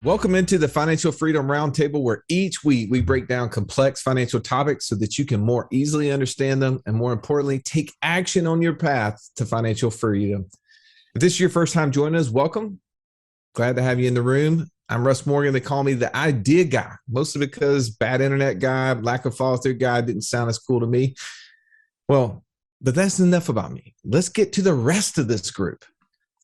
Welcome into the Financial Freedom Roundtable, where each week we break down complex financial topics so that you can more easily understand them and, more importantly, take action on your path to financial freedom. If this is your first time joining us, welcome. Glad to have you in the room. I'm Russ Morgan. They call me the idea guy, mostly because bad internet guy, lack of follow-through guy didn't sound as cool to me. Well, but that's enough about me. Let's get to the rest of this group.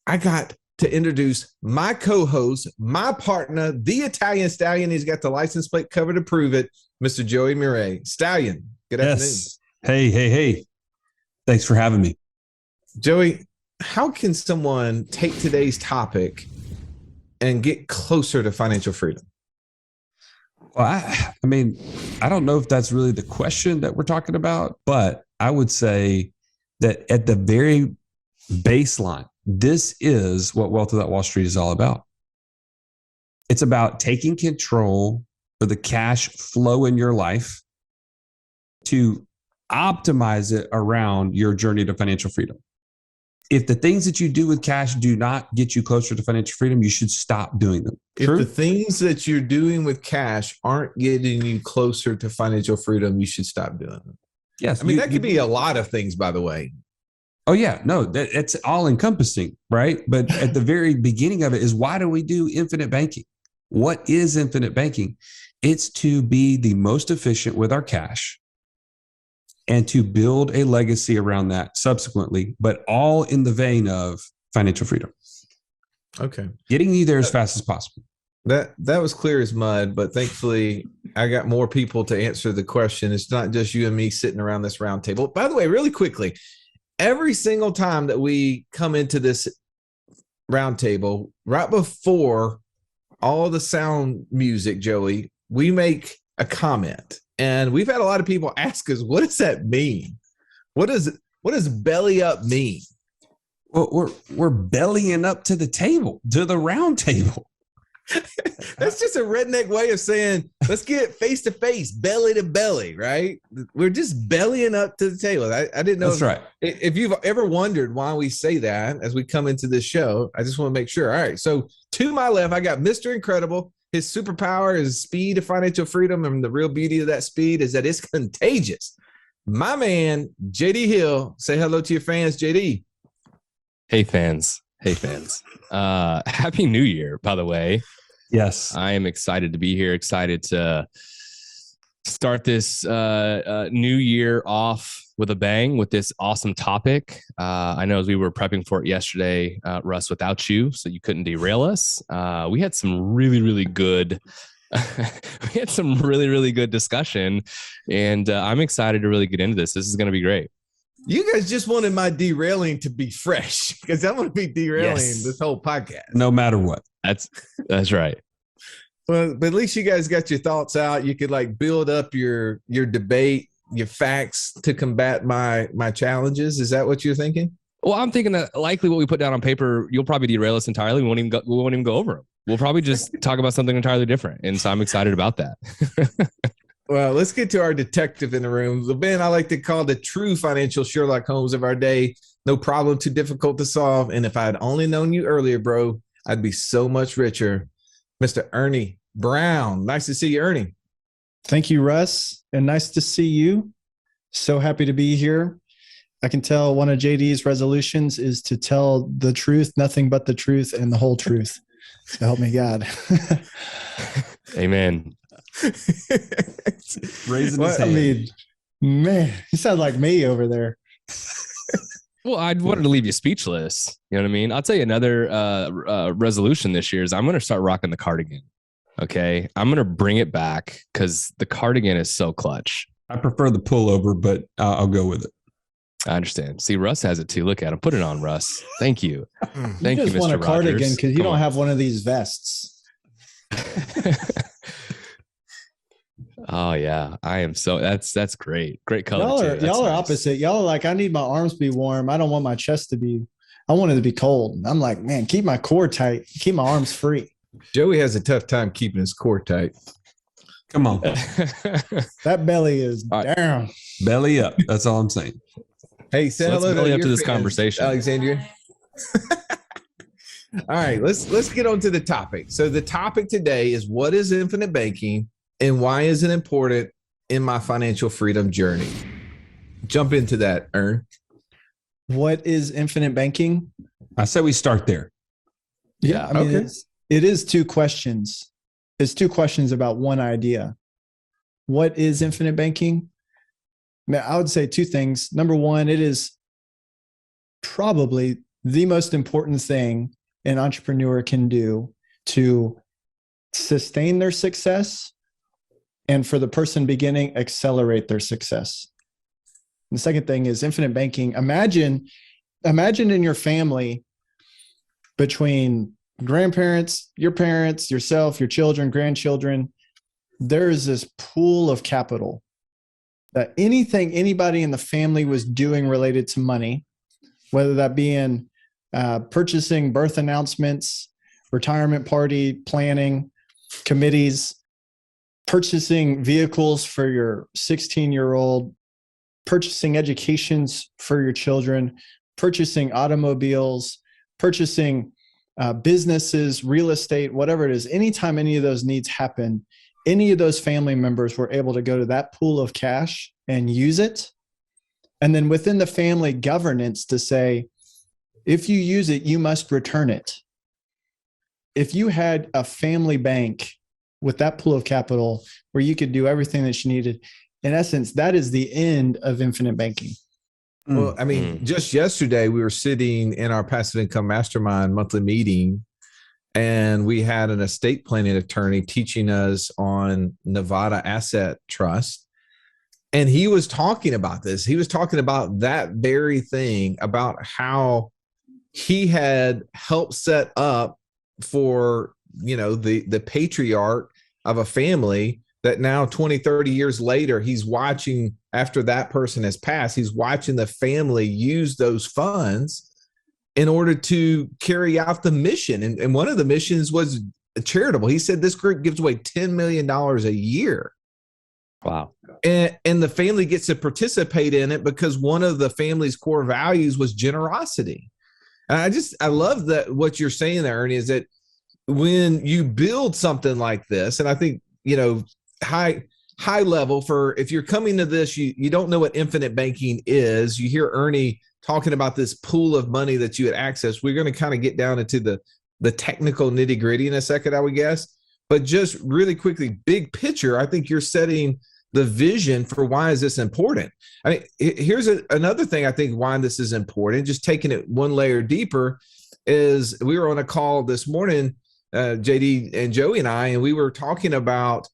I got to introduce my co-host, my partner, the Italian Stallion. He's got the license plate cover to prove it, Mr. Joey Murray. Stallion, good afternoon. Hey. Thanks for having me. Joey, how can someone take today's topic and get closer to financial freedom? Well, I don't know if that's really the question that we're talking about, but I would say that at the very baseline, this is what Wealth Without Wall Street is all about. It's about taking control for the cash flow in your life to optimize it around your journey to financial freedom. If the things that you do with cash do not get you closer to financial freedom, you should stop doing them. If the things that you're doing with cash aren't getting you closer to financial freedom, you should stop doing them. Yes. That could be a lot of things, by the way. Oh, yeah. No, that's all encompassing, right? But at the very beginning of it is, why do we do infinite banking? What is infinite banking? It's to be the most efficient with our cash and to build a legacy around that subsequently, but all in the vein of financial freedom. Okay. Getting you there as fast as possible. That was clear as mud, but thankfully I got more people to answer the question. It's not just you and me sitting around this round table. By the way, really quickly, every single time that we come into this round table, right before all the sound music, Joey, we make a comment. And we've had a lot of people ask us, what does that mean? What does belly up mean? Well, we're bellying up to the table, to the round table. That's just a redneck way of saying, let's get face to face, belly to belly, right? We're just bellying up to the table. I didn't know. That's right. If you've ever wondered why we say that as we come into this show, I just want to make sure. All right. So to my left, I got Mr. Incredible. His superpower is speed of financial freedom. And the real beauty of that speed is that it's contagious. My man, JD Hill. Say hello to your fans, JD. Hey, fans. Happy New Year, by the way. Yes. I am excited to be here, excited to start this new year off with a bang with this awesome topic. I know as we were prepping for it yesterday, Russ, without you, so you couldn't derail us. We had some really good really good discussion, and I'm excited to really get into this. This is going to be great. You guys just wanted my derailing to be fresh, because I'm going to be derailing this whole podcast. No matter what. That's right. Well, but at least you guys got your thoughts out. You could build up your debate, your facts to combat my challenges. Is that what you're thinking? Well, I'm thinking that likely what we put down on paper, you'll probably derail us entirely. We won't even go over them. We'll probably just talk about something entirely different. And so I'm excited about that. Well, let's get to our detective in the room. The man I like to call the true financial Sherlock Holmes of our day. No problem too difficult to solve. And if I had only known you earlier, bro, I'd be so much richer. Mr. Ernie Brown. Nice to see you, Ernie. Thank you, Russ. And nice to see you. So happy to be here. I can tell one of JD's resolutions is to tell the truth, nothing but the truth, and the whole truth. So help me God. Amen. Raising his hand. Man, you sound like me over there. Well, I wanted to leave you speechless. You know what I mean? I'll tell you another resolution this year is I'm going to start rocking the cardigan. Okay. I'm going to bring it back because the cardigan is so clutch. I prefer the pullover, but I'll go with it. I understand. See, Russ has it too. Look at him. Put it on, Russ. Thank you. Thank you, Mr. You just want a cardigan because you don't have one of these vests. Oh yeah, I am so that's great. Great color. Y'all are opposite. Y'all are like, I need my arms to be warm. I don't want my chest to be. I want it to be cold. I'm like, man, keep my core tight. Keep my arms free. Joey has a tough time keeping his core tight. Come on. That belly is down. Belly up. That's all I'm saying. Hey, say hello to your this fans, conversation, Alexandria. All right, let's get on to the topic. So the topic today is, what is infinite banking and why is it important in my financial freedom journey? Jump into that, Ern. What is infinite banking? I say we start there. Yeah, I mean, okay. it is two questions. It's two questions about one idea. What is infinite banking? I would say two things. Number one, it is probably the most important thing an entrepreneur can do to sustain their success, and for the person beginning, accelerate their success. And the second thing is infinite banking. Imagine in your family, between grandparents, your parents, yourself, your children, grandchildren, there is this pool of capital that anything anybody in the family was doing related to money, whether that be in purchasing birth announcements, retirement party planning, committees, purchasing vehicles for your 16-year-old, purchasing educations for your children, purchasing automobiles, purchasing businesses, real estate, whatever it is. Anytime any of those needs happen, any of those family members were able to go to that pool of cash and use it. And then within the family governance to say, if you use it, you must return it. If you had a family bank with that pool of capital where you could do everything that you needed, in essence, that is the end of infinite banking. Well, I mean, just yesterday we were sitting in our passive income mastermind monthly meeting, and we had an estate planning attorney teaching us on Nevada asset trust. And he was talking about this. He was talking about that very thing, about how he had helped set up for, the patriarch of a family that now 20, 30 years later, he's watching, after that person has passed, he's watching the family use those funds in order to carry out the mission. And one of the missions was charitable. He said this group gives away $10 million a year. Wow. And the family gets to participate in it because one of the family's core values was generosity. And I love that what you're saying there, Ernie, is that when you build something like this, and I think, high level, for if you're coming to this, you don't know what infinite banking is. You hear Ernie talking about this pool of money that you had access. We're going to kind of get down into the technical nitty gritty in a second, I would guess. But just really quickly, big picture, I think you're setting the vision for why is this important. I mean, here's another thing I think why this is important, just taking it one layer deeper, is we were on a call this morning, JD and Joey and I, and we were talking about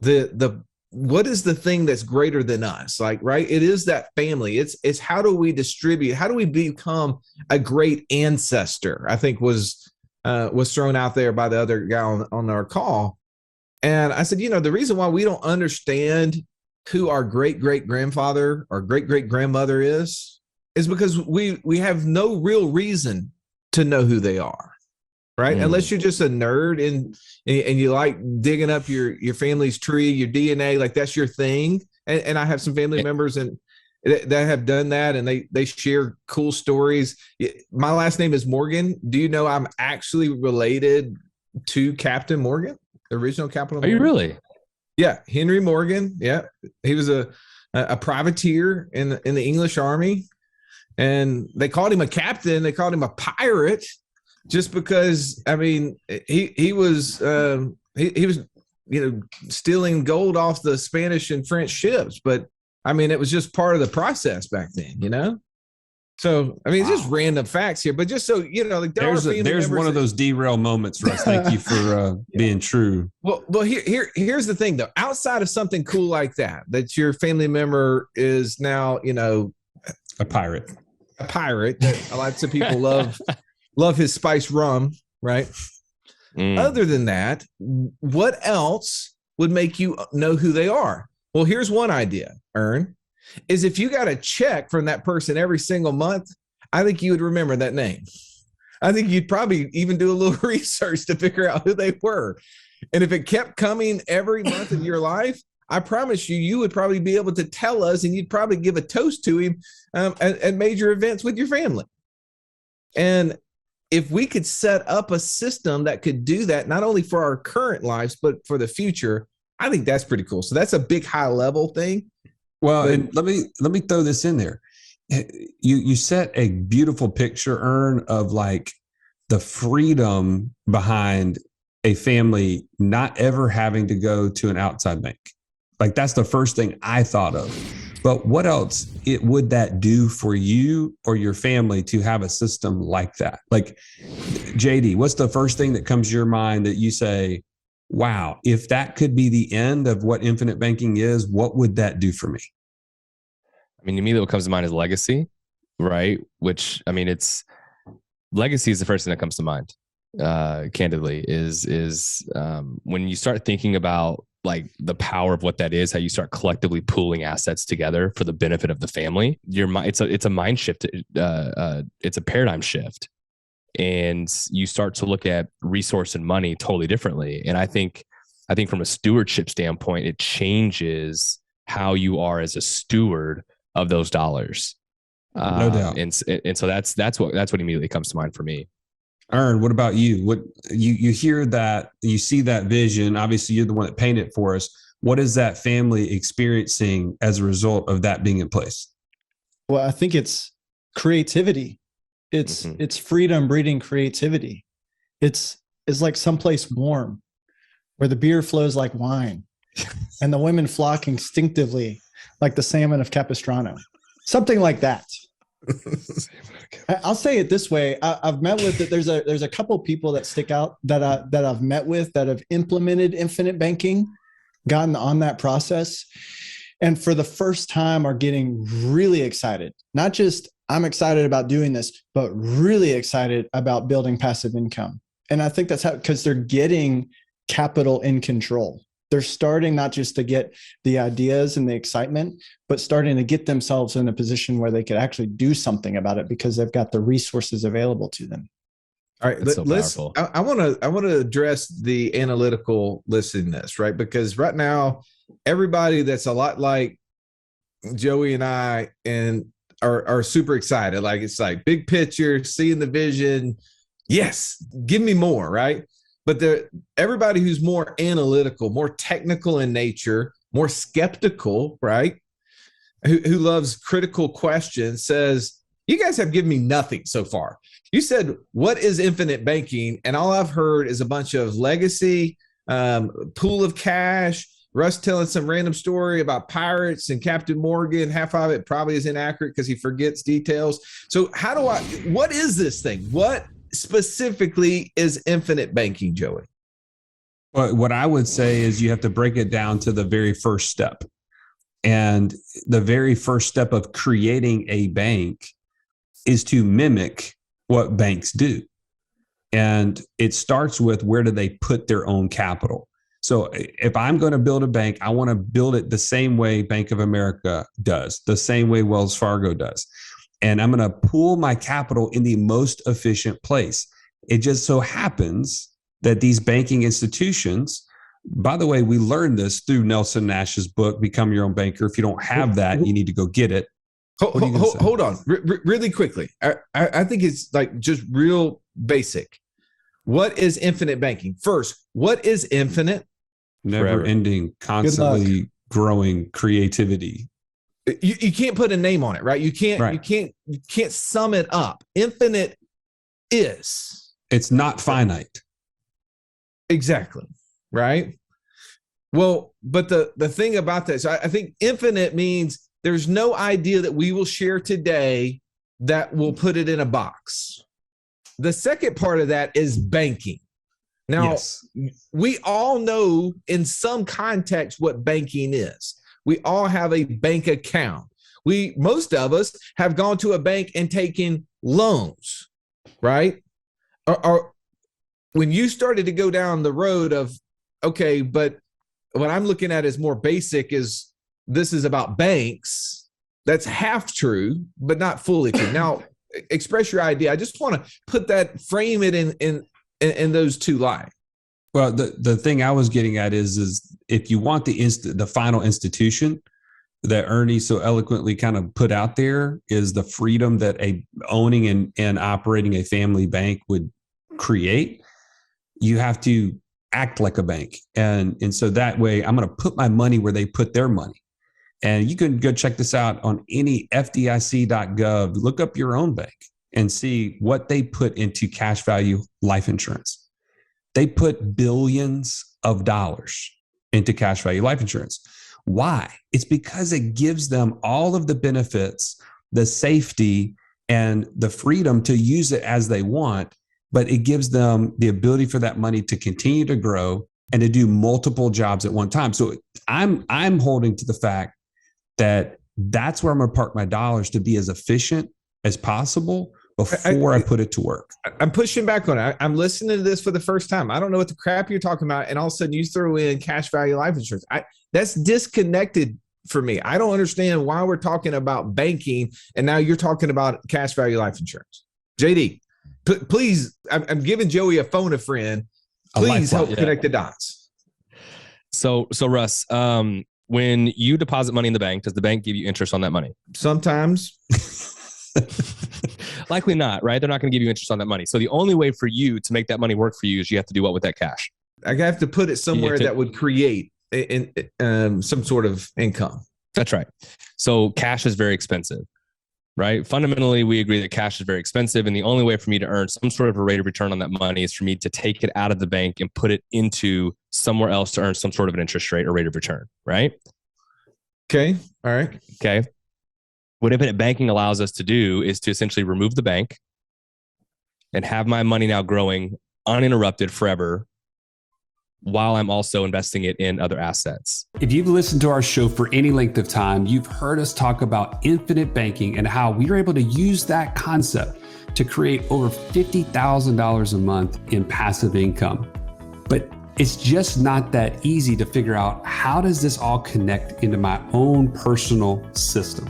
the what is the thing that's greater than us? Like, right? It is that family. It's how do we distribute? How do we become a great ancestor? I think was thrown out there by the other guy on our call. And I said, the reason why we don't understand who our great-great-grandfather or great-great-grandmother is because we have no real reason to know who they are, right? Unless you're just a nerd and you like digging up your family's tree, your DNA, like that's your thing. And I have some family members that have done that, and they share cool stories. My last name is Morgan. Do you know I'm actually related to Captain Morgan, the original Captain Morgan? Are you really? Yeah, Henry Morgan. Yeah, he was a privateer in the English Army, and they called him a captain. They called him a pirate, just because. I mean, he was stealing gold off the Spanish and French ships, but I mean, it was just part of the process back then, So, I mean, it's just random facts here, but just so like there's one of those derail moments, Russ. Thank you for being true. Well, here's the thing, though. Outside of something cool like that your family member is now, a pirate. Lots of people love his spiced rum, right? Other than that, what else would make you know who they are? Well, here's one idea, Ern, is if you got a check from that person every single month, I think you would remember that name. I think you'd probably even do a little research to figure out who they were. And if it kept coming every month of your life, I promise you would probably be able to tell us, and you'd probably give a toast to him at major events with your family. And if we could set up a system that could do that, not only for our current lives, but for the future, I think that's pretty cool. So that's a big high level thing. Well, and let me throw this in there. You set a beautiful picture, Ern, of like the freedom behind a family not ever having to go to an outside bank. Like that's the first thing I thought of. But what else would that do for you or your family to have a system like that? Like, JD, what's the first thing that comes to your mind that you say, wow, if that could be the end of what infinite banking is, what would that do for me? I mean, immediately what comes to mind is legacy, right? Which, I mean, legacy is the first thing that comes to mind. Candidly, is when you start thinking about like the power of what that is, how you start collectively pooling assets together for the benefit of the family. It's a mind shift. It's a paradigm shift, and you start to look at resource and money totally differently. And I think from a stewardship standpoint, it changes how you are as a steward of those dollars. No doubt. And so that's what immediately comes to mind for me. Ern, what about you? What you hear that, you see that vision, obviously you're the one that painted it for us. What is that family experiencing as a result of that being in place? Well, I think it's creativity. It's freedom breeding creativity. It's like someplace warm where the beer flows like wine and the women flock instinctively like the salmon of Capistrano. Something like that. I'll say it this way. I've met with it. There's a couple people that stick out that I've met with that have implemented infinite banking, gotten on that process, and for the first time are getting really excited. Not just I'm excited about doing this, but really excited about building passive income. And I think that's because they're getting capital in control. They're starting not just to get the ideas and the excitement, but starting to get themselves in a position where they could actually do something about it because they've got the resources available to them. All right, I want to address the analytical listeningness, right? Because right now, everybody that's a lot like Joey and I and are super excited. Like it's like big picture, seeing the vision. Yes, give me more, right? But everybody who's more analytical, more technical in nature, more skeptical, right? Who loves critical questions says, you guys have given me nothing so far. You said, what is infinite banking? And all I've heard is a bunch of legacy, pool of cash, Russ telling some random story about pirates and Captain Morgan. Half of it probably is inaccurate because he forgets details. So what is this thing? What specifically is infinite banking, Joey? Well, what I would say is you have to break it down to the very first step. And the very first step of creating a bank is to mimic what banks do. And it starts with, where do they put their own capital? So if I'm going to build a bank, I want to build it the same way Bank of America does, the same way Wells Fargo does. And I'm going to pool my capital in the most efficient place. It just so happens that these banking institutions, by the way, we learned this through Nelson Nash's book, Become Your Own Banker. If you don't have that, you need to go get it. Hold on, really quickly. I think it's like just real basic. What is infinite banking? First, what is infinite? Never ending, constantly growing creativity. You can't put a name on it, right? You can't sum it up. Infinite is. It's not finite. Exactly. Right. Well, but the thing about this, I think infinite means there's no idea that we will share today that will put it in a box. The second part of that is banking. Now, yes, we all know in some context what banking is. We all have a bank account. Most of us have gone to a bank and taken loans, right? Or when you started to go down the road of, okay, but what I'm looking at is more basic, is this is about banks. That's half true, but not fully true. Now, express your idea. I just want to frame it in those two lines. Well, the thing I was getting at is if you want the final institution, that Ernie so eloquently kind of put out there is the freedom that owning and operating a family bank would create. You have to act like a bank. And so that way I'm going to put my money where they put their money. And you can go check this out on any FDIC.gov, look up your own bank and see what they put into cash value life insurance. They put billions of dollars into cash value life insurance. Why? It's because it gives them all of the benefits, the safety, and the freedom to use it as they want, but it gives them the ability for that money to continue to grow and to do multiple jobs at one time. So I'm holding to the fact that that's where I'm going to park my dollars to be as efficient as possible before I put it to work. I'm pushing back on it. I'm listening to this for the first time. I don't know what the crap you're talking about. And all of a sudden you throw in cash value life insurance. That's disconnected for me. I don't understand why we're talking about banking and now you're talking about cash value life insurance. JD, please, I'm giving Joey a phone a friend. Please help connect the dots. So Russ, when you deposit money in the bank, does the bank give you interest on that money? Sometimes. Likely not, right? They're not going to give you interest on that money. So the only way for you to make that money work for you is you have to do what with that cash? I have to put it somewhere that would create some sort of income. That's right. So cash is very expensive, right? Fundamentally, we agree that cash is very expensive. And the only way for me to earn some sort of a rate of return on that money is for me to take it out of the bank and put it into somewhere else to earn some sort of an interest rate or rate of return, right? Okay. All right. Okay. What infinite banking allows us to do is to essentially remove the bank and have my money now growing uninterrupted forever while I'm also investing it in other assets. If you've listened to our show for any length of time, you've heard us talk about infinite banking and how we are able to use that concept to create over $50,000 a month in passive income. But it's just not that easy to figure out how does this all connect into my own personal system.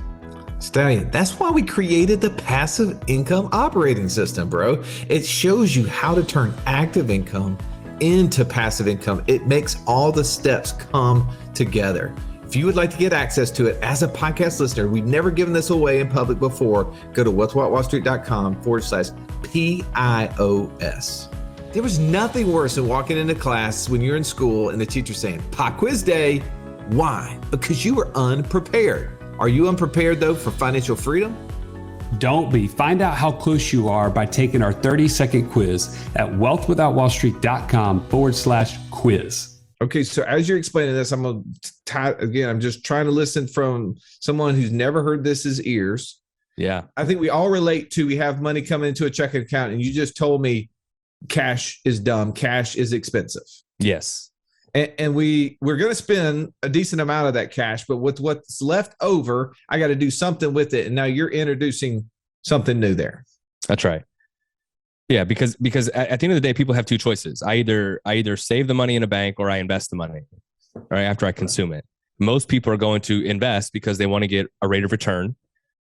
Stallion, that's why we created the passive income operating system, bro. It shows you how to turn active income into passive income. It makes all the steps come together. If you would like to get access to it as a podcast listener, we've never given this away in public before. Go to whatwhatwallstreet.com/PIOS. There was nothing worse than walking into class when you're in school and the teacher saying, pop quiz day. Why? Because you were unprepared. Are you unprepared though for financial freedom? Don't be. Find out how close you are by taking our 30-second quiz at wealthwithoutwallstreet.com/quiz. Okay, so as you're explaining this, I'm just trying to listen from someone who's never heard this as ears. Yeah. I think we all relate to, we have money coming into a checking account and you just told me cash is dumb. Cash is expensive. Yes. And we're going to spend a decent amount of that cash, but with what's left over, I got to do something with it. And now you're introducing something new there. That's right. Yeah, because at the end of the day, people have two choices. I either save the money in a bank or I invest the money, right, after I consume it. Most people are going to invest because they want to get a rate of return,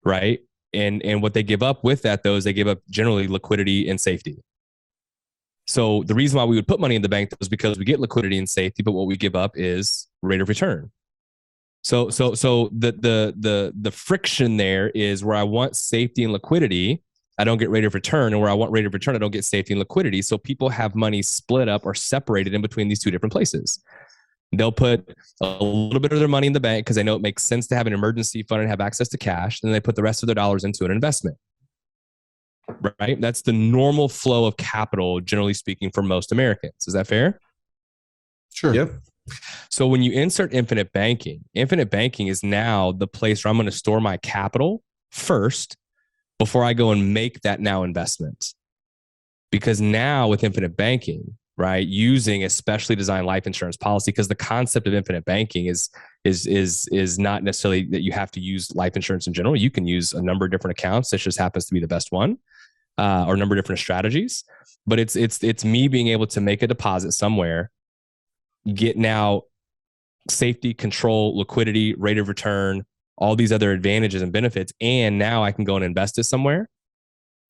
right? And what they give up with that, though, is they give up generally liquidity and safety. So the reason why we would put money in the bank is because we get liquidity and safety, but what we give up is rate of return. So the friction there is where I want safety and liquidity, I don't get rate of return, and where I want rate of return, I don't get safety and liquidity. So people have money split up or separated in between these two different places. They'll put a little bit of their money in the bank because they know it makes sense to have an emergency fund and have access to cash. And then they put the rest of their dollars into an investment. Right? That's the normal flow of capital, generally speaking, for most Americans. Is that fair? Sure. Yep. So when you insert infinite banking is now the place where I'm going to store my capital first before I go and make that now investment. Because now with infinite banking, right, using a specially designed life insurance policy, because the concept of infinite banking is not necessarily that you have to use life insurance in general. You can use a number of different accounts. This just happens to be the best one. Or a number of different strategies, but it's me being able to make a deposit somewhere, get now safety, control, liquidity, rate of return, all these other advantages and benefits, and now I can go and invest it somewhere.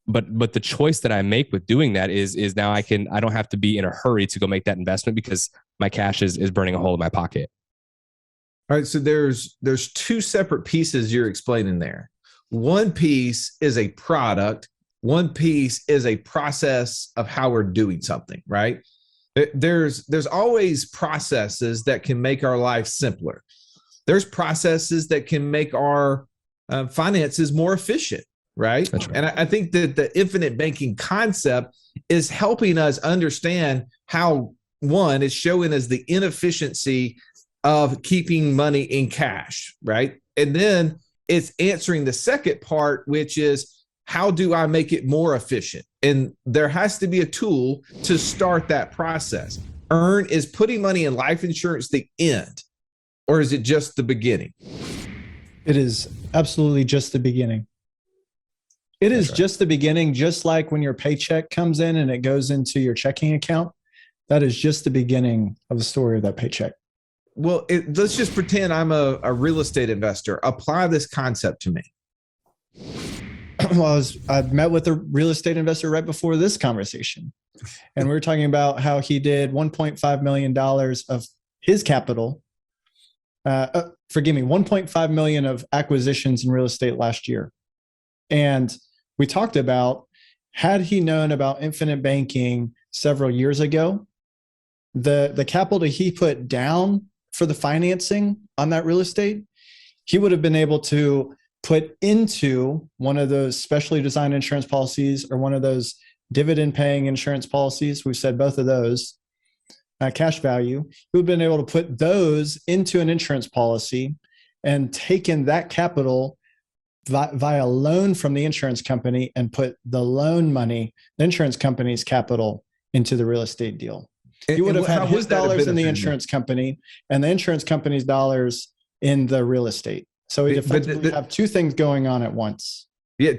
But the choice that I make with doing that is now I don't have to be in a hurry to go make that investment because my cash is burning a hole in my pocket. All right. So there's two separate pieces you're explaining there. One piece is a product. One piece is a process of how we're doing something, right? There's always processes that can make our life simpler. There's processes that can make our finances more efficient, right? That's right. And I think that the infinite banking concept is helping us understand how, one, is showing us the inefficiency of keeping money in cash, right? And then it's answering the second part, which is, how do I make it more efficient? And there has to be a tool to start that process. Is putting money in life insurance the end, or is it just the beginning? It is absolutely just the beginning. It is just the beginning, just like when your paycheck comes in and it goes into your checking account. That is just the beginning of the story of that paycheck. Well, let's just pretend I'm a real estate investor. Apply this concept to me. Well, I met with a real estate investor right before this conversation, and we were talking about how he did $1.5 million of his capital. $1.5 million of acquisitions in real estate last year. And we talked about, had he known about infinite banking several years ago, the capital he put down for the financing on that real estate, he would have been able to put into one of those specially designed insurance policies or one of those dividend paying insurance policies. We've said both of those, cash value. He would have been able to put those into an insurance policy and taken that capital via loan from the insurance company and put the loan money, the insurance company's capital, into the real estate deal. He would have had his dollars in the insurance company and the insurance company's dollars in the real estate. So he'd effectively have two things going on at once. Yeah.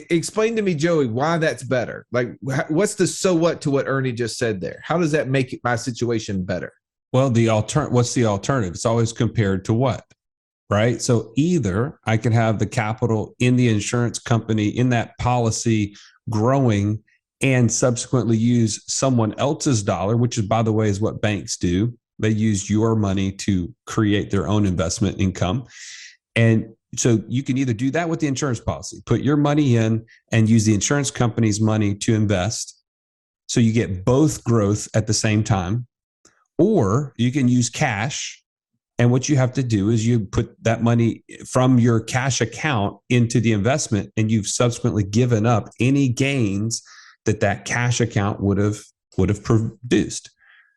Explain to me, Joey, why that's better. Like, what's the so what to what Ernie just said there? How does that make my situation better? Well, what's the alternative? It's always compared to what, right? So either I can have the capital in the insurance company in that policy growing and subsequently use someone else's dollar, which is, by the way, is what banks do. They use your money to create their own investment income. And so you can either do that with the insurance policy, put your money in and use the insurance company's money to invest. So you get both growth at the same time, or you can use cash. And what you have to do is you put that money from your cash account into the investment, and you've subsequently given up any gains that cash account would have produced.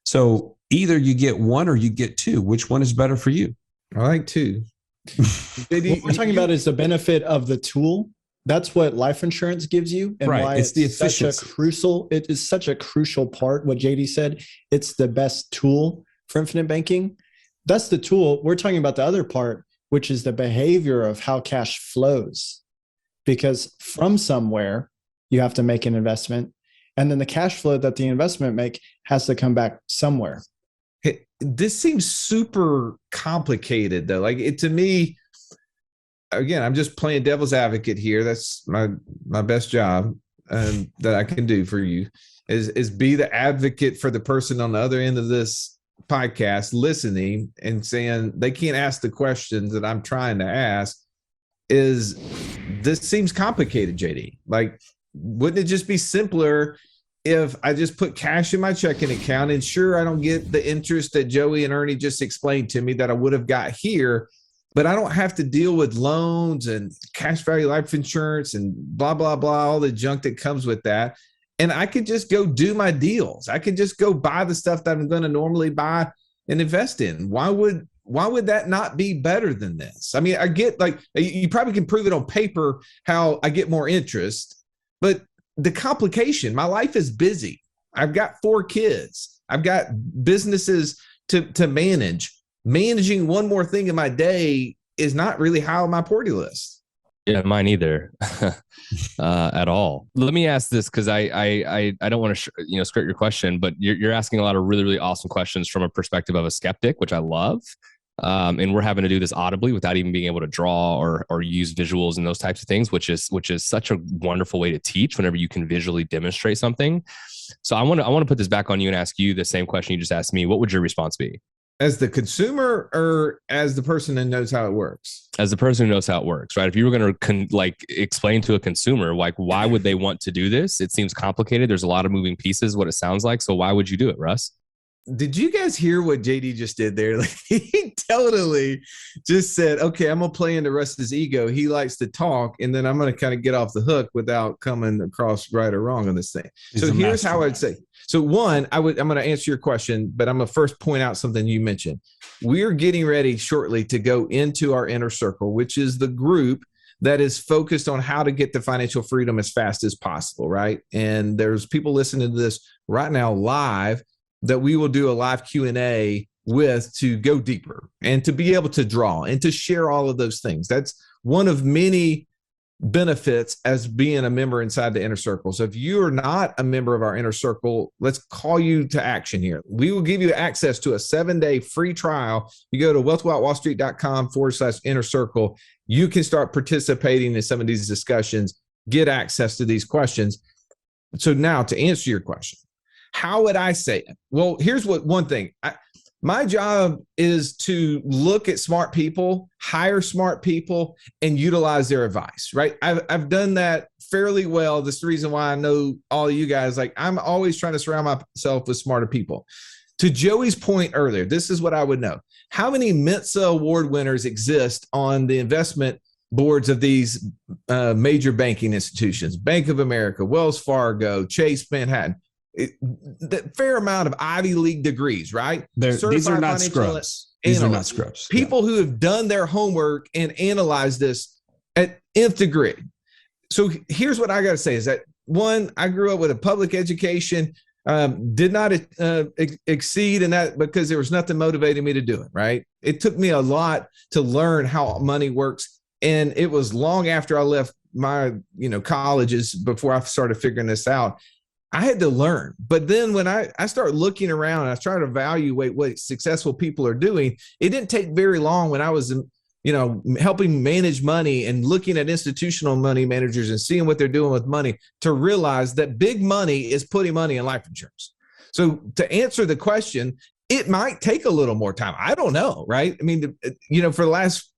So either you get one or you get two. Which one is better for you? I like two. What we're talking about is the benefit of the tool. That's what life insurance gives you, and right. why it's the efficiency. It is such a crucial part. What JD said, it's the best tool for infinite banking. That's the tool. We're talking about the other part, which is the behavior of how cash flows, because from somewhere you have to make an investment, and then the cash flow that the investment make has to come back somewhere. This seems super complicated though. Like, to me, again, I'm just playing devil's advocate here. That's my best job that I can do for you is be the advocate for the person on the other end of this podcast listening and saying they can't ask the questions that I'm trying to ask. This seems complicated, JD. Like, wouldn't it just be simpler if I just put cash in my checking account, and sure, I don't get the interest that Joey and Ernie just explained to me that I would have got here, but I don't have to deal with loans and cash value life insurance and blah, blah, blah, all the junk that comes with that. And I could just go do my deals. I could just go buy the stuff that I'm going to normally buy and invest in. Why would that not be better than this? I mean, I get, like, you probably can prove it on paper how I get more interest, but the complication, my life is busy. I've got 4 kids. I've got businesses to manage. Managing one more thing in my day is not really high on my priority list. Yeah, mine either at all. Let me ask this, because I don't want to skirt your question, but you're asking a lot of really, really awesome questions from a perspective of a skeptic, which I love. And we're having to do this audibly without even being able to draw or use visuals and those types of things, which is such a wonderful way to teach whenever you can visually demonstrate something. So I want to put this back on you and ask you the same question you just asked me. What would your response be? As the consumer or as the person that knows how it works? As the person who knows how it works, right? If you were going to explain to a consumer, like, why would they want to do this? It seems complicated. There's a lot of moving pieces, what it sounds like. So why would you do it, Russ? Did you guys hear what JD just did there? Like, he totally just said, okay, I'm going to play into Russ's ego. He likes to talk, and then I'm going to kind of get off the hook without coming across right or wrong on this thing. So here's how I'd say. So one, I'm going to answer your question, but I'm going to first point out something you mentioned. We're getting ready shortly to go into our inner circle, which is the group that is focused on how to get to financial freedom as fast as possible, right? And there's people listening to this right now live that we will do a live Q&A with to go deeper and to be able to draw and to share all of those things. That's one of many benefits as being a member inside the inner circle. So if you are not a member of our inner circle, let's call you to action here. We will give you access to a 7-day free trial. You go to wealthwithoutwallstreet.com/inner circle. You can start participating in some of these discussions, get access to these questions. So now to answer your question, how would I say it? Well, here's one thing. My job is to look at smart people, hire smart people, and utilize their advice, right? I've done that fairly well. This is the reason why I know all of you guys. Like, I'm always trying to surround myself with smarter people. To Joey's point earlier, this is what I would know. How many Mensa award winners exist on the investment boards of these major banking institutions? Bank of America, Wells Fargo, Chase Manhattan. The fair amount of Ivy League degrees, right? These are not scrubs. These are not scrubs. People who have done their homework and analyzed this at nth degree. So here's what I got to say is that, one, I grew up with a public education, did not exceed in that because there was nothing motivating me to do it, right? It took me a lot to learn how money works. And it was long after I left my, colleges before I started figuring this out. I had to learn. But then when I start looking around and I try to evaluate what successful people are doing, it didn't take very long when I was, helping manage money and looking at institutional money managers and seeing what they're doing with money to realize that big money is putting money in life insurance. So to answer the question, it might take a little more time. I don't know, right? I mean, for the last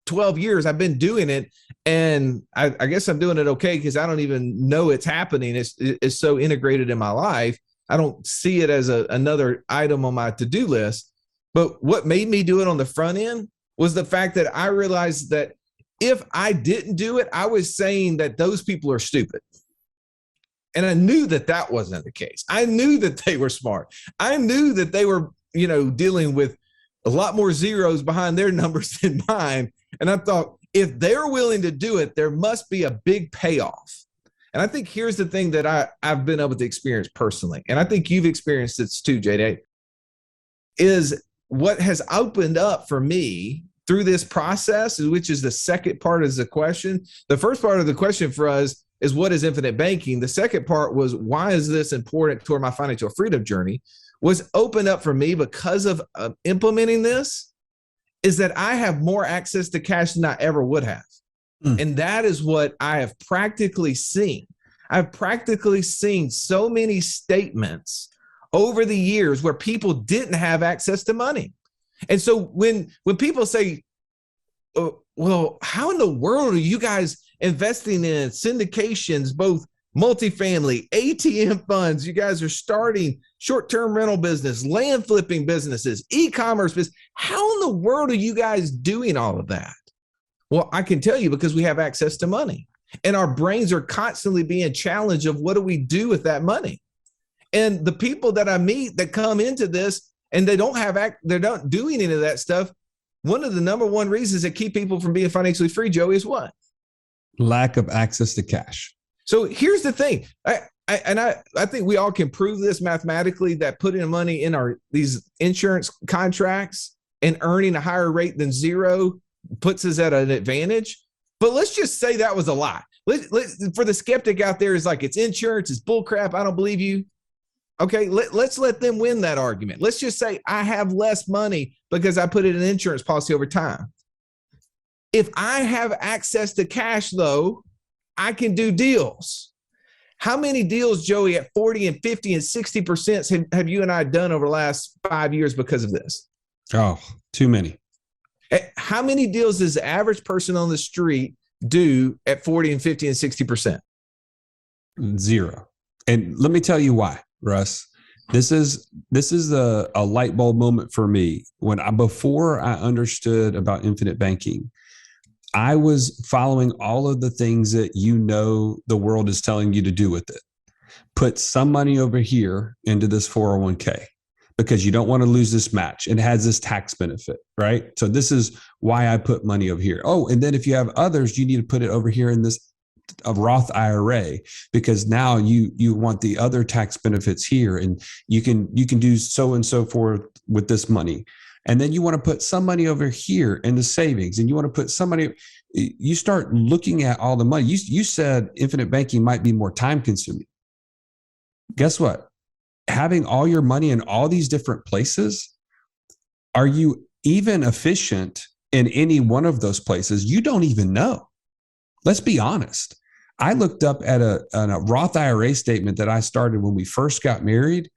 12 years, I've been doing it, and I guess I'm doing it okay because I don't even know it's happening. It's so integrated in my life. I don't see it as another item on my to-do list. But what made me do it on the front end was the fact that I realized that if I didn't do it, I was saying that those people are stupid. And I knew that that wasn't the case. I knew that they were smart. I knew that they were, dealing with a lot more zeros behind their numbers than mine. And I thought, if they're willing to do it, there must be a big payoff. And I think here's the thing that I've been able to experience personally, and I think you've experienced this too, JD, is what has opened up for me through this process, which is the second part of the question. The first part of the question for us is, what is infinite banking? The second part was, why is this important toward my financial freedom journey? Was opened up for me because of implementing this, is that I have more access to cash than I ever would have. And that is what I have practically seen. I've practically seen so many statements over the years where people didn't have access to money. And so when people say, well, how in the world are you guys investing in syndications, both multifamily, ATM funds? You guys are starting short-term rental business, land flipping businesses, e-commerce business. How in the world are you guys doing all of that? Well, I can tell you, because we have access to money, and our brains are constantly being challenged of what do we do with that money? And the people that I meet that come into this and they're not doing any of that stuff. One of the number one reasons that keep people from being financially free, Joey, is what? Lack of access to cash. So here's the thing. I think we all can prove this mathematically, that putting money in these insurance contracts and earning a higher rate than zero puts us at an advantage. But let's just say that was a lie. For the skeptic out there, is like, it's insurance, it's bullcrap, I don't believe you. Okay, let's let them win that argument. Let's just say I have less money because I put it in an insurance policy over time. If I have access to cash, though, I can do deals. How many deals, Joey, at 40 and 50 and 60% have you and I done over the last 5 years because of this? Oh, too many. How many deals does the average person on the street do at 40 and 50 and 60%? Zero. And let me tell you why, Russ. This is a light bulb moment for me. Before I understood about infinite banking, I was following all of the things that the world is telling you to do with it. Put some money over here into this 401k because you don't want to lose this match. It has this tax benefit, right? So this is why I put money over here. Oh, and then if you have others, you need to put it over here in this a Roth IRA because now you want the other tax benefits here, and you can do so and so forth with this money. And then you want to put some money over here in the savings, and you want to put some money. You start looking at all the money. You said infinite banking might be more time consuming. Guess what? Having all your money in all these different places, are you even efficient in any one of those places? You don't even know. Let's be honest. I looked up at a Roth IRA statement that I started when we first got married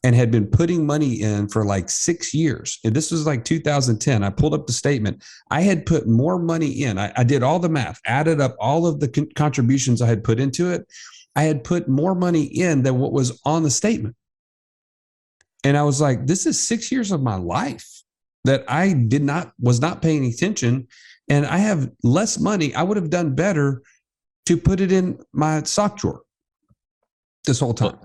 and had been putting money in for like 6 years. And this was like 2010. I pulled up the statement. I had put more money in. I did all the math, added up all of the contributions I had put into it. I had put more money in than what was on the statement. And I was like, this is 6 years of my life that I was not paying attention. And I have less money. I would have done better to put it in my sock drawer this whole time.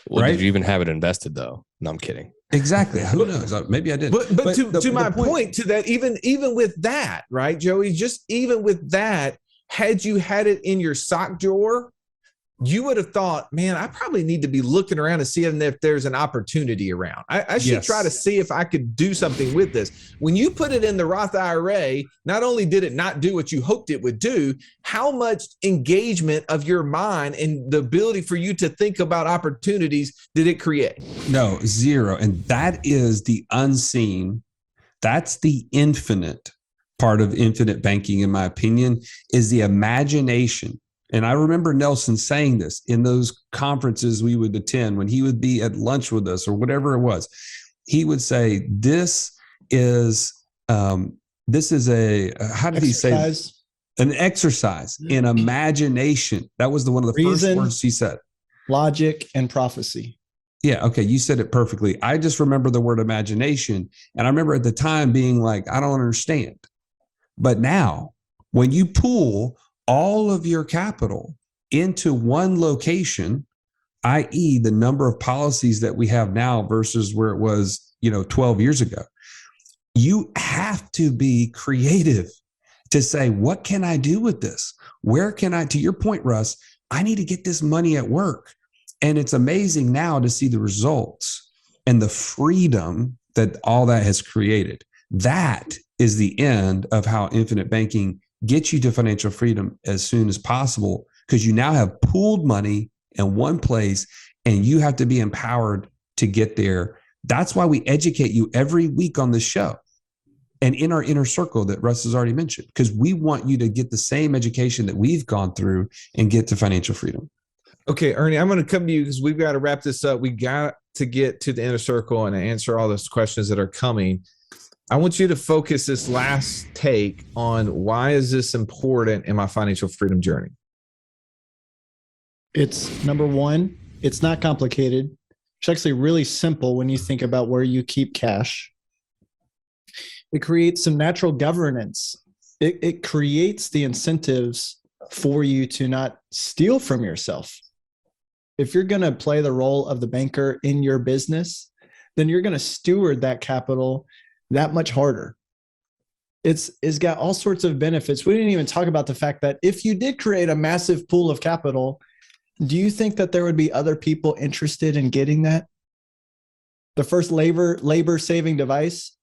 Well, right? Did you even have it invested though? No, I'm kidding. Exactly. Who knows? Maybe I did. But to my point, to that, even with that, right, Joey, just even with that, had you had it in your sock drawer, you would have thought, man, I probably need to be looking around and seeing if there's an opportunity around. I should try to see if I could do something with this. When you put it in the Roth IRA, not only did it not do what you hoped it would do, how much engagement of your mind and the ability for you to think about opportunities did it create? No, zero. And that is the unseen. That's the infinite part of infinite banking, in my opinion, is the imagination. And I remember Nelson saying this in those conferences we would attend when he would be at lunch with us or whatever it was. He would say, this is a, how did he say? An exercise in imagination. That was one of the first words he said. Logic and prophecy. Yeah. Okay. You said it perfectly. I just remember the word imagination. And I remember at the time being like, I don't understand. But now when you pool all of your capital into one location, i.e. the number of policies that we have now versus where it was, 12 years ago, you have to be creative to say, what can I do with this? Where can I, to your point, Russ, I need to get this money at work. And it's amazing now to see the results and the freedom that all that has created. That is the end of how infinite banking gets you to financial freedom as soon as possible, because you now have pooled money in one place and you have to be empowered to get there. That's why we educate you every week on this show and in our inner circle that Russ has already mentioned, because we want you to get the same education that we've gone through and get to financial freedom. Okay, Ernie, I'm going to come to you because we've got to wrap this up. We got to get to the inner circle and answer all those questions that are coming. I want you to focus this last take on why is this important in my financial freedom journey? It's number one, it's not complicated. It's actually really simple when you think about where you keep cash. It creates some natural governance. It creates the incentives for you to not steal from yourself. If you're going to play the role of the banker in your business, then you're going to steward that capital that much harder. It's got all sorts of benefits. We didn't even talk about the fact that if you did create a massive pool of capital, do you think that there would be other people interested in getting that? The first labor saving device,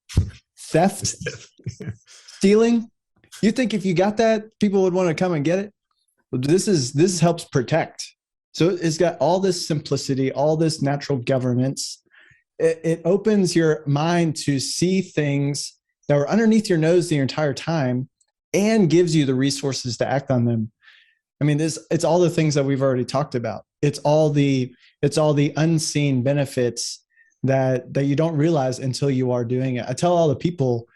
theft, stealing. You think if you got that, people would want to come and get it? This helps protect. So it's got all this simplicity, all this natural governance. It opens your mind to see things that were underneath your nose the entire time and gives you the resources to act on them. I mean, it's all the things that we've already talked about. It's all the unseen benefits that you don't realize until you are doing it. I tell people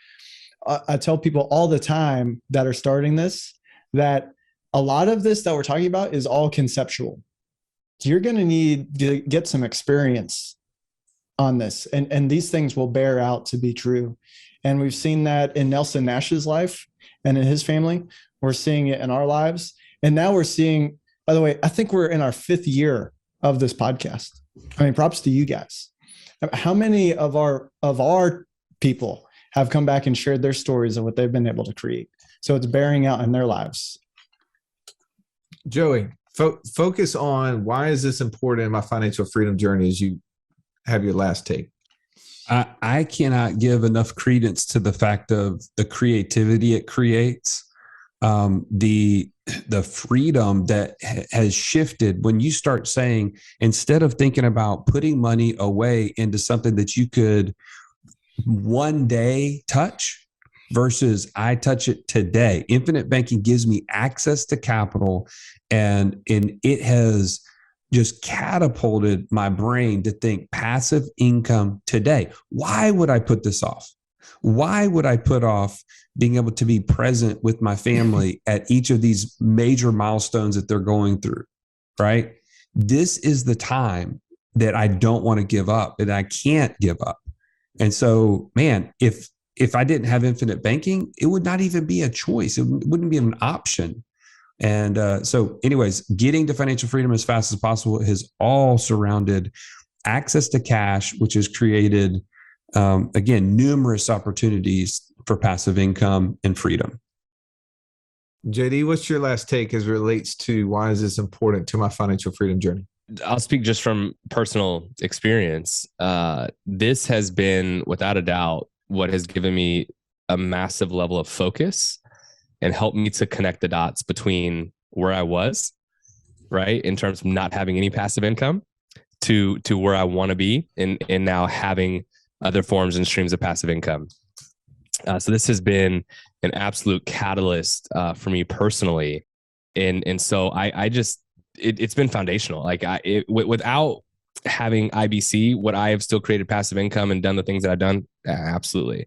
all the time that are starting this, that a lot of this that we're talking about is all conceptual. You're going to need to get some experience on this, and these things will bear out to be true. And we've seen that in Nelson Nash's life and in his family. We're seeing it in our lives. And now we're seeing, by the way, I think we're in our 5th year of this podcast. I mean, props to you guys. How many of our people have come back and shared their stories of what they've been able to create? So it's bearing out in their lives. Joey, focus on why is this important in my financial freedom journey as you have your last take. I cannot give enough credence to the fact of the creativity it creates, the freedom that has shifted when you start saying, instead of thinking about putting money away into something that you could one day touch versus I touch it today. Infinite banking gives me access to capital, and it has just catapulted my brain to think passive income today. Why would I put this off? Why would I put off being able to be present with my family at each of these major milestones that they're going through, right? This is the time that I don't want to give up, that I can't give up. And so, man, if I didn't have infinite banking, it would not even be a choice. It wouldn't be an option. And so anyways, getting to financial freedom as fast as possible has all surrounded access to cash, which has created, again, numerous opportunities for passive income and freedom. JD, what's your last take as it relates to why is this important to my financial freedom journey? I'll speak just from personal experience. This has been, without a doubt, what has given me a massive level of focus and helped me to connect the dots between where I was, right, in terms of not having any passive income, to where I want to be, and now having other forms and streams of passive income. So this has been an absolute catalyst for me personally, and so I just it's been foundational. Like without having IBC, would I have still created passive income and done the things that I've done? Absolutely.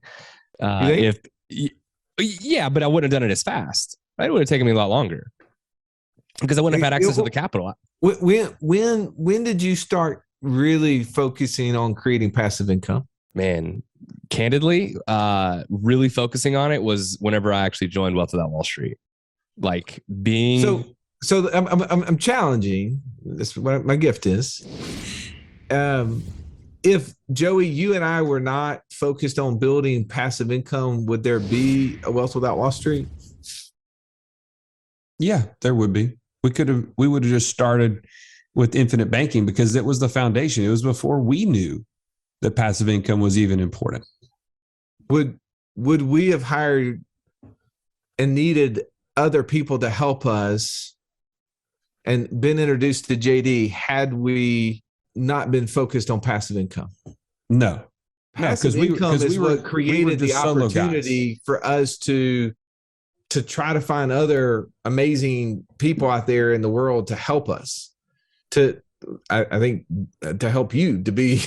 Yeah, but I wouldn't have done it as fast. It would have taken me a lot longer because I wouldn't have had access to the capital. When did you start really focusing on creating passive income? Man, candidly, really focusing on it was whenever I actually joined Wealth Without Wall Street. Like being so I'm challenging. This is what my gift is. If Joey, you and I were not focused on building passive income, would there be a Wealth Without Wall Street? Yeah, there would be. We would have just started with infinite banking because it was the foundation. It was before we knew that passive income was even important. Would we have hired and needed other people to help us and been introduced to JD had we not been focused on passive income? No. Passive income is what created the opportunity for us to try to find other amazing people out there in the world to help us. I think to help you, to be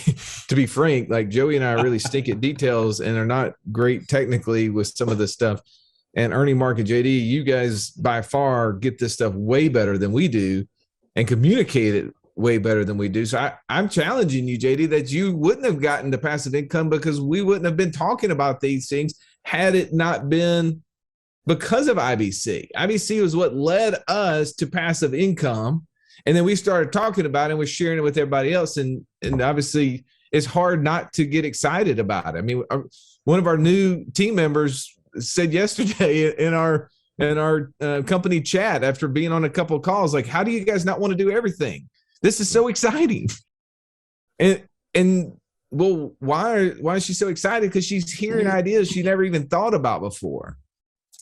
frank, like Joey and I really stink at details and are not great technically with some of this stuff. And Ernie, Mark, and JD, you guys by far get this stuff way better than we do and communicate it way better than we do. So I'm challenging you, JD, that you wouldn't have gotten to passive income because we wouldn't have been talking about these things had it not been because of IBC. IBC was what led us to passive income. And then we started talking about it and we're sharing it with everybody else. And obviously it's hard not to get excited about it. I mean, one of our new team members said yesterday in our company chat after being on a couple of calls, like, how do you guys not want to do everything? This is so exciting. And well, why is she so excited? Because she's hearing ideas she never even thought about before.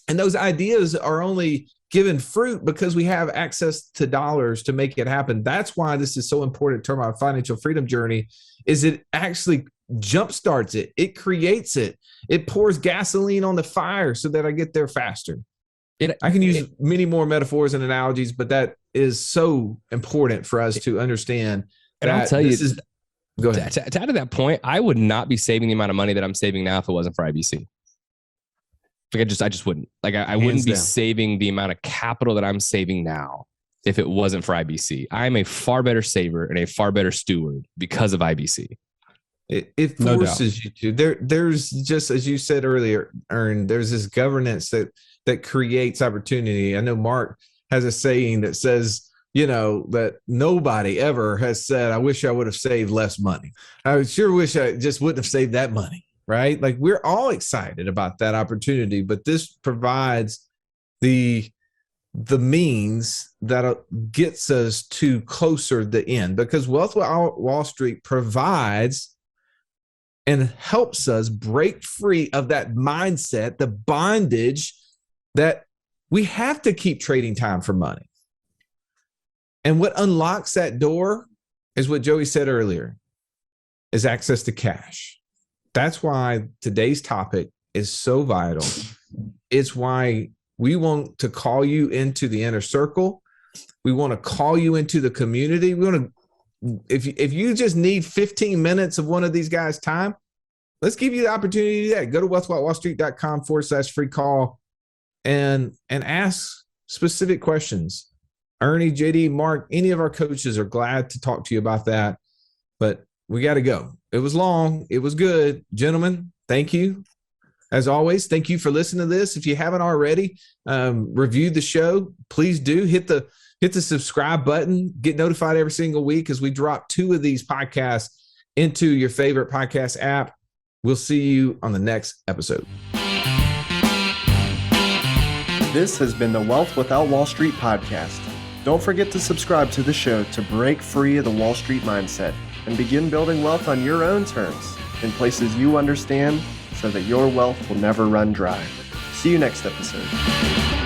And those ideas are only given fruit because we have access to dollars to make it happen. That's why this is so important to our financial freedom journey, is it actually jumpstarts it. It creates it. It pours gasoline on the fire so that I get there faster. I can use many more metaphors and analogies, but that is so important for us to understand. And I'll tell you, Go ahead. To add to that point, I would not be saving the amount of money that I'm saving now if it wasn't for IBC. Like I just wouldn't. Like I wouldn't be saving the amount of capital that I'm saving now if it wasn't for IBC. I'm a far better saver and a far better steward because of IBC. It forces you to. There's just, as you said earlier, Ern, there's this governance that creates opportunity. I know Mark has a saying that says, that nobody ever has said, I wish I would have saved less money. I sure wish I just wouldn't have saved that money, right? Like we're all excited about that opportunity, but this provides the means that gets us to closer the end, because Wealth Without Wall Street provides and helps us break free of that mindset, the bondage that we have to keep trading time for money. And what unlocks that door is what Joey said earlier, is access to cash. That's why today's topic is so vital. It's why we want to call you into the inner circle. We want to call you into the community. We want to, if you just need 15 minutes of one of these guys' time, let's give you the opportunity to do that. Go to wealthwithoutwallstreet.com/free call and ask specific questions. Ernie, JD, Mark, any of our coaches are glad to talk to you about that. But we got to go. It was long. It was good. Gentlemen, thank you. As always, thank you for listening to this. If you haven't already reviewed the show, please do hit the subscribe button. Get notified every single week as we drop 2 of these podcasts into your favorite podcast app. We'll see you on the next episode. This has been the Wealth Without Wall Street podcast. Don't forget to subscribe to the show to break free of the Wall Street mindset and begin building wealth on your own terms in places you understand so that your wealth will never run dry. See you next episode.